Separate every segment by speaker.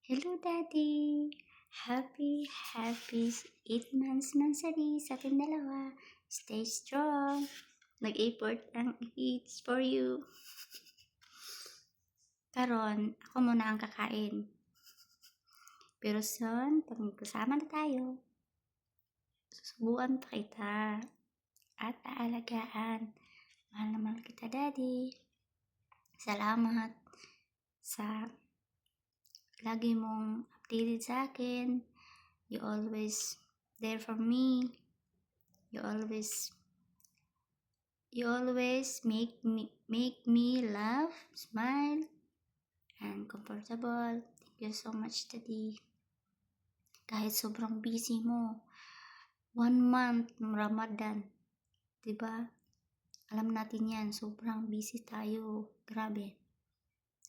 Speaker 1: Hello, Daddy! Happy 8 months nursery sa ating dalawa. Stay strong. Nag-effort ang eats for you. Karon, ako muna ang kakain. Pero son, pag magkasama na tayo, susubuan pa kita at aalagaan. Mahal na mahal kita, Daddy. Salamat sa lagi mong updated sa akin. You always there for me. You always make me laugh, smile, and comfortable. Thank you so much, Daddy. Kahit sobrang busy mo, 1 month Ramadan, diba? Alam natin yan, sobrang busy tayo. Grabe.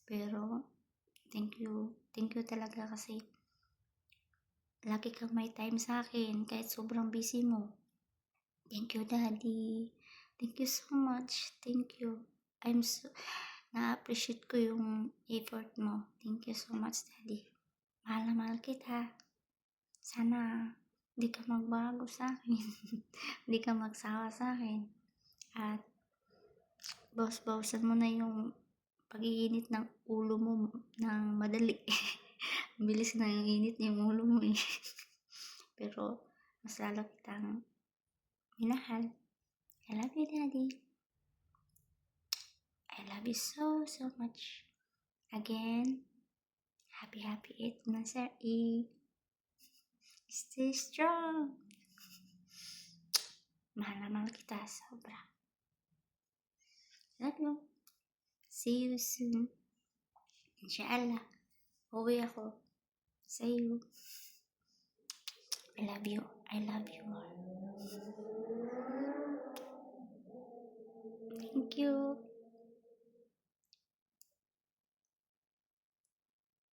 Speaker 1: Pero, thank you talaga kasi lagi kang may time sa akin kahit sobrang busy mo. Thank you, Daddy. Thank you so much. Thank you. Na-appreciate ko yung effort mo. Thank you so much, Daddy. Mahal na mahal kita. Sana hindi ka magbago sa akin. Hindi ka magsawa sa akin. At bawas-bawasan mo na yung pag-iinit ng ulo mo ng madali. Bilis na yung init yung ulo mo eh. Pero mas lalo kitang minahal. I love you, Daddy. I love you so much. Again, happy 8th nursery. Stay strong. Mahal na mahal kita sobra. Love you. See you soon. Inshallah. Uwi ako. Sa iyo. I love you. I love you more. Thank you.